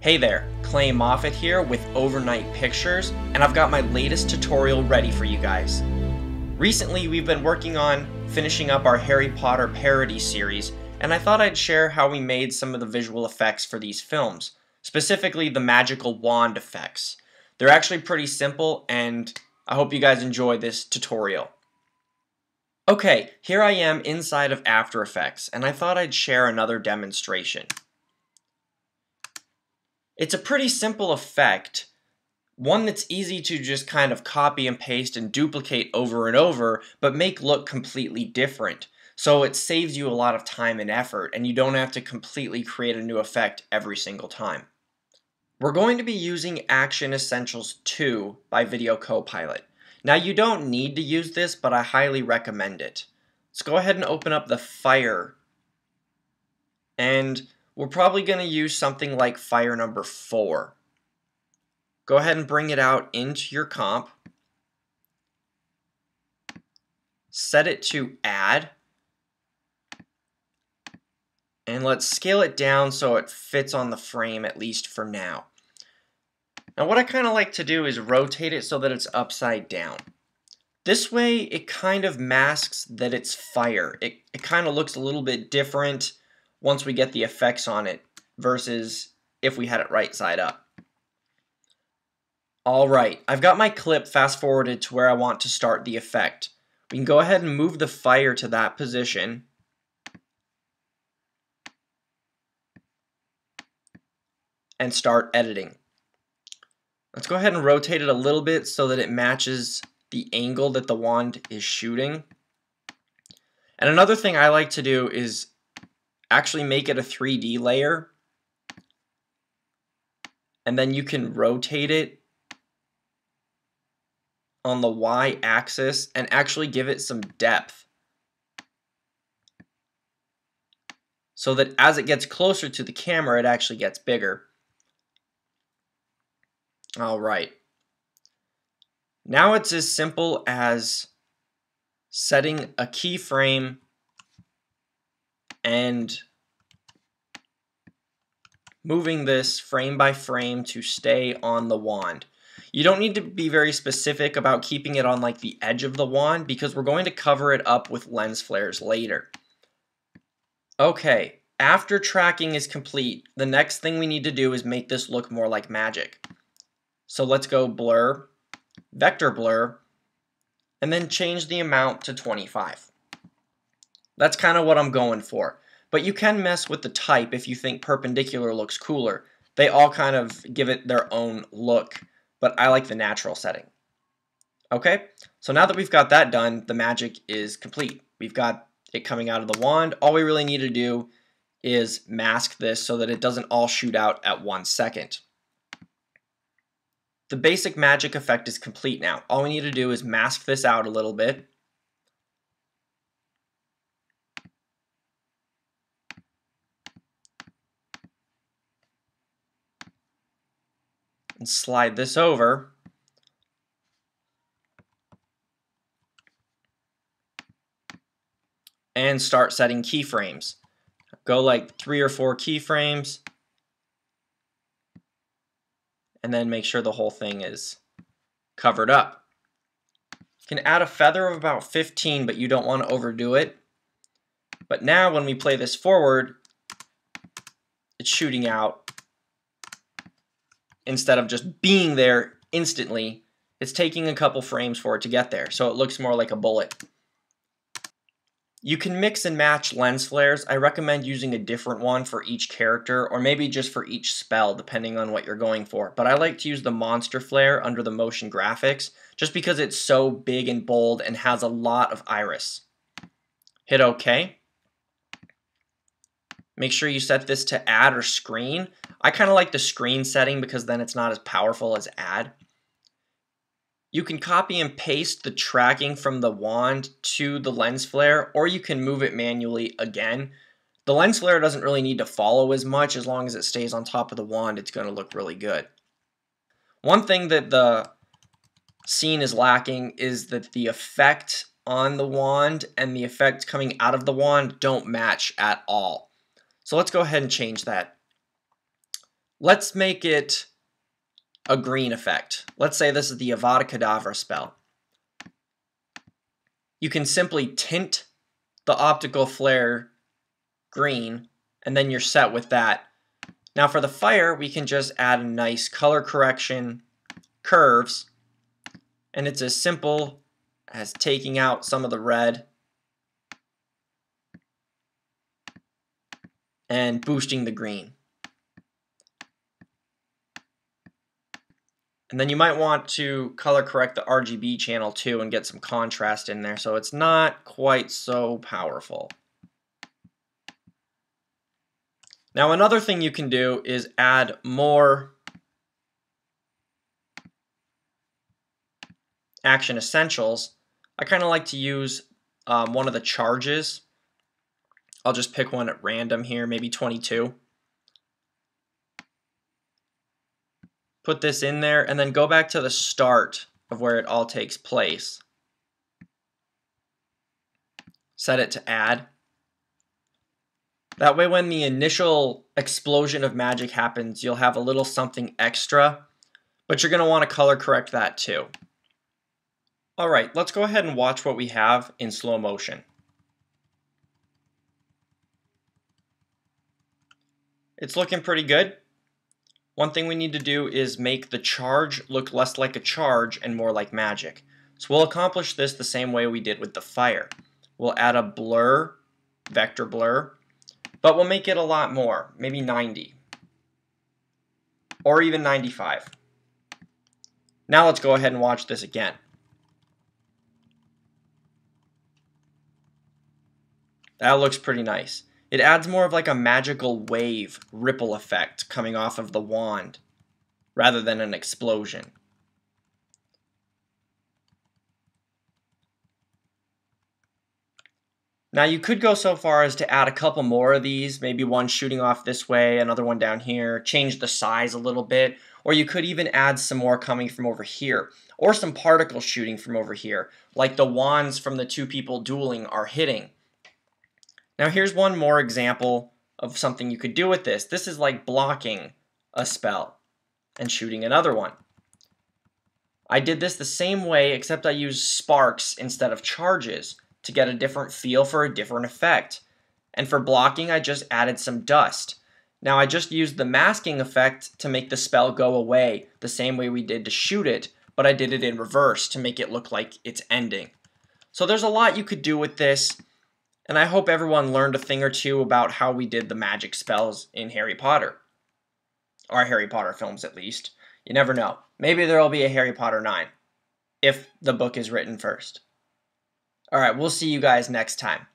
Hey there, Clay Moffat here with Overnight Pictures, and I've got my latest tutorial ready for you guys. Recently we've been working on finishing up our Harry Potter parody series, and I thought I'd share how we made some of the visual effects for these films, specifically the magical wand effects. They're actually pretty simple, and I hope you guys enjoy this tutorial. Okay, here I am inside of After Effects, and I thought I'd share another demonstration. It's a pretty simple effect, one that's easy to just kind of copy and paste and duplicate over and over, but make look completely different. So it saves you a lot of time and effort, and you don't have to completely create a new effect every single time. We're going to be using Action Essentials 2 by Video Copilot. Now you don't need to use this, but I highly recommend it. Let's go ahead and open up the Fire, and we're probably going to use something like Fire number 4. Go ahead and bring it out into your comp. Set it to Add. And let's scale it down so it fits on the frame, at least for now. Now what I kind of like to do is rotate it so that it's upside down. This way it kind of masks that it's fire. It kind of looks a little bit different once we get the effects on it versus if we had it right side up. Alright, I've got my clip fast forwarded to where I want to start the effect. We can go ahead and move the fire to that position. And start editing. Let's go ahead and rotate it a little bit so that it matches the angle that the wand is shooting. And another thing I like to do is actually make it a 3D layer, and then you can rotate it on the Y-axis and actually give it some depth so that as it gets closer to the camera it actually gets bigger. Alright, now it's as simple as setting a keyframe and moving this frame by frame to stay on the wand. You don't need to be very specific about keeping it on like the edge of the wand because we're going to cover it up with lens flares later. Okay, after tracking is complete, the next thing we need to do is make this look more like magic. So let's go blur, vector blur, and then change the amount to 25. That's kind of what I'm going for. But you can mess with the type if you think perpendicular looks cooler. They all kind of give it their own look, but I like the natural setting. Okay, so now that we've got that done, the magic is complete. We've got it coming out of the wand. All we really need to do is mask this so that it doesn't all shoot out at 1 second. The basic magic effect is complete now. All we need to do is mask this out a little bit. And slide this over. And start setting keyframes. Go like 3 or 4 keyframes. And then make sure the whole thing is covered up. You can add a feather of about 15, but you don't want to overdo it. But now when we play this forward, it's shooting out. Instead of just being there instantly, it's taking a couple frames for it to get there, so it looks more like a bullet. You can mix and match lens flares. I recommend using a different one for each character, or maybe just for each spell, depending on what you're going for. But I like to use the monster flare under the motion graphics, just because it's so big and bold and has a lot of iris. Hit OK. Make sure you set this to add or screen. I kind of like the screen setting because then it's not as powerful as add. You can copy and paste the tracking from the wand to the lens flare, or you can move it manually again. The lens flare doesn't really need to follow as much. As long as it stays on top of the wand, it's going to look really good. One thing that the scene is lacking is that the effect on the wand and the effect coming out of the wand don't match at all. So let's go ahead and change that. let's make it a green effect. Let's say this is the Avada Kedavra spell. You can simply tint the optical flare green, and then you're set with that. Now for the fire, we can just add a nice color correction, curves, and it's as simple as taking out some of the red and boosting the green. And then you might want to color correct the RGB channel too and get some contrast in there so it's not quite so powerful. Now another thing you can do is add more Action Essentials. I kind of like to use one of the charges. I'll just pick one at random here, maybe 22. Put this in there and then go back to the start of where it all takes place. Set it to add. That way when the initial explosion of magic happens, you'll have a little something extra, but you're going to want to color correct that too. Alright, let's go ahead and watch what we have in slow motion. It's looking pretty good. One thing we need to do is make the charge look less like a charge and more like magic. So we'll accomplish this the same way we did with the fire. We'll add a blur, vector blur, but we'll make it a lot more, maybe 90. Or even 95. Now let's go ahead and watch this again. That looks pretty nice. It adds more of like a magical wave ripple effect coming off of the wand rather than an explosion. Now you could go so far as to add a couple more of these, maybe one shooting off this way, another one down here, change the size a little bit, or you could even add some more coming from over here, or some particles shooting from over here, like the wands from the two people dueling are hitting. Now here's one more example of something you could do with this. This is like blocking a spell and shooting another one. I did this the same way except I used sparks instead of charges to get a different feel for a different effect. And for blocking I just added some dust. Now I just used the masking effect to make the spell go away the same way we did to shoot it, but I did it in reverse to make it look like it's ending. So there's a lot you could do with this. And I hope everyone learned a thing or two about how we did the magic spells in Harry Potter. Or Harry Potter films, at least. You never know. Maybe there will be a Harry Potter 9. If the book is written first. Alright, we'll see you guys next time.